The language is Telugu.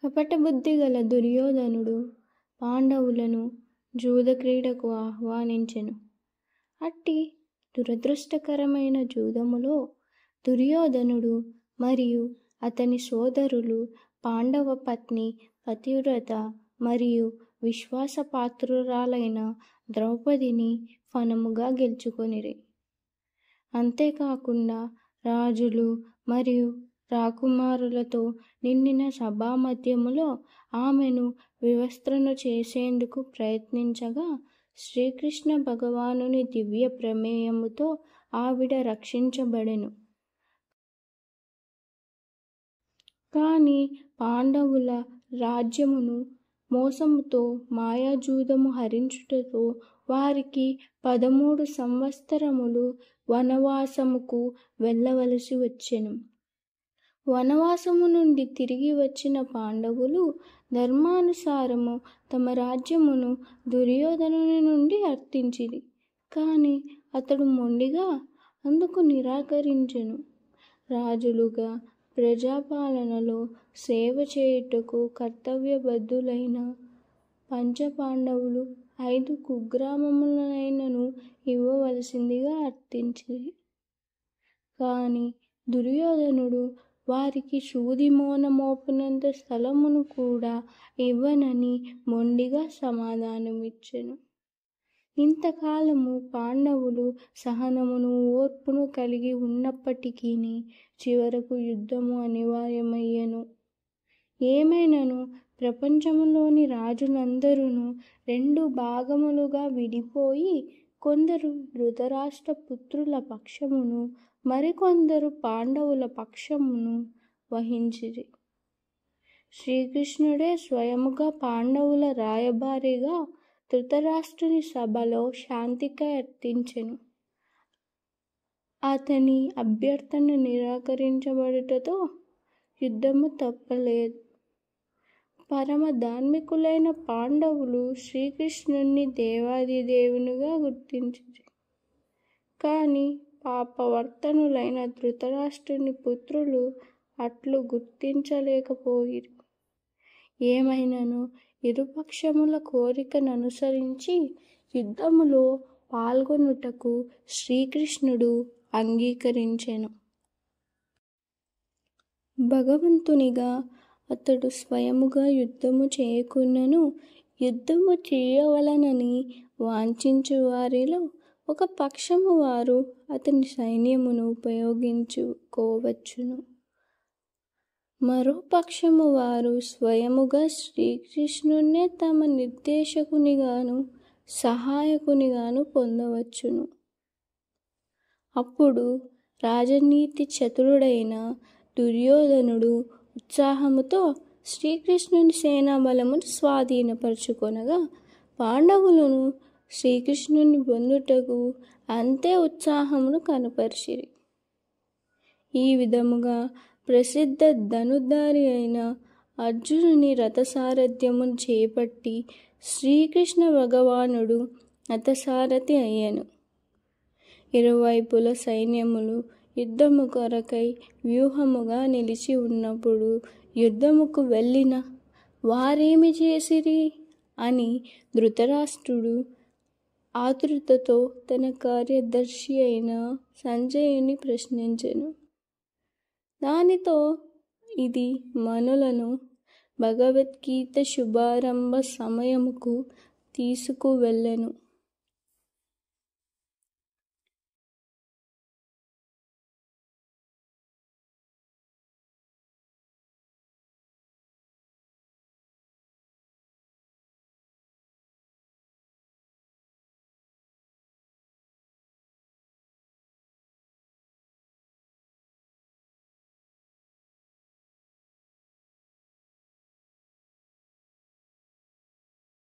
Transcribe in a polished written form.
కపటబుద్ధి గల దుర్యోధనుడు పాండవులను జూదక్రీడకు ఆహ్వానించెను. అట్టి దురదృష్టకరమైన జూదములో దుర్యోధనుడు మరియు అతని సోదరులు పాండవ పత్ని పతివ్రత మరియు విశ్వాసపాత్రురాలైన ద్రౌపదిని ఫణముగా గెలుచుకొనిరి. అంతేకాకుండా రాజులు మరియు రాకుమారులతో నిండిన సభామధ్యములో ఆమెను వివస్త్రను చేసేందుకు ప్రయత్నించగా శ్రీకృష్ణ భగవానుని దివ్య ప్రమేయముతో ఆవిడ రక్షించబడెను. కానీ పాండవుల రాజ్యమును మోసముతో మాయాజూదము హరించుటతో వారికి 13 సంవత్సరములు వనవాసముకు వెళ్ళవలసి వచ్చెను. వనవాసము నుండి తిరిగి వచ్చిన పాండవులు ధర్మానుసారము తమ రాజ్యమును దుర్యోధనుని నుండి అర్థించిరి. కానీ అతడు మొండిగా అందుకు నిరాకరించెను. రాజులుగా ప్రజాపాలనలో సేవ చేయుటకు కర్తవ్యబద్ధులైన పంచపాండవులు 5 కుగ్రామములనైనను ఇవ్వవలసిందిగా అర్థించిరి. కానీ దుర్యోధనుడు వారికి సూదిమోన మోపినంత స్థలమును కూడా ఇవ్వనని మొండిగా సమాధానమిచ్చెను. ఇంతకాలము పాండవులు సహనమును ఓర్పును కలిగి ఉన్నప్పటికీ చివరకు యుద్ధము అనివార్యమయ్యెను. ఏమైనను ప్రపంచములోని రాజులందరూ 2 భాగములుగా విడిపోయి కొందరు ధృతరాష్ట్ర పుత్రుల పక్షమును మరికొందరు పాండవుల పక్షమును వహించిరి. శ్రీకృష్ణుడే స్వయముగా పాండవుల రాయబారిగా ధృతరాష్ట్రుని సభలో శాంతికై అర్థించెను. అతని అభ్యర్థన నిరాకరించబడుటతో యుద్ధము తప్పలేదు. పరమ ధార్మికులైన పాండవులు శ్రీకృష్ణుని దేవాదిదేవునిగా గుర్తించిరి. కానీ పాపవర్తనులైన ధృతరాష్ట్రుని పుత్రులు అట్లు గుర్తించలేకపోయిరి. ఏమైనను ఇరుపక్షముల కోరికననుసరించి యుద్ధములో పాల్గొనుటకు శ్రీకృష్ణుడు అంగీకరించెను. భగవంతునిగా అతడు స్వయముగా యుద్ధము చేయకున్నను యుద్ధము చేయవలనని వాంఛించు వారిలో ఒక పక్షము వారు అతని సైన్యమును ఉపయోగించుకోవచ్చును. మరో పక్షము వారు స్వయముగా శ్రీకృష్ణున్నే తమ నిర్దేశకునిగాను సహాయకునిగాను పొందవచ్చును. అప్పుడు రాజనీతి చతురుడైన దుర్యోధనుడు ఉత్సాహముతో శ్రీకృష్ణుని సేనాబలమును స్వాధీనపరచుకొనగా పాండవులను శ్రీకృష్ణుని పొందుటకు అంతే ఉత్సాహమును కనపరిచిరి. ఈ విధముగా ప్రసిద్ధ ధనుర్ధారి అయిన అర్జునుని రథసారథ్యమును చేపట్టి శ్రీకృష్ణ భగవానుడు రథసారథి అయ్యెను. ఇరువైపుల సైన్యములు యుద్ధము కొరకై వ్యూహముగా నిలిచి ఉన్నప్పుడు యుద్ధముకు వెళ్ళిన వారేమి చేసిరి అని ధృతరాష్ట్రుడు ఆతృతతో తన కార్యదర్శి అయిన సంజయుని ప్రశ్నించెను. దానితో ఇది మనులను భగవద్గీత శుభారంభ సమయముకు తీసుకువెళ్ళెను.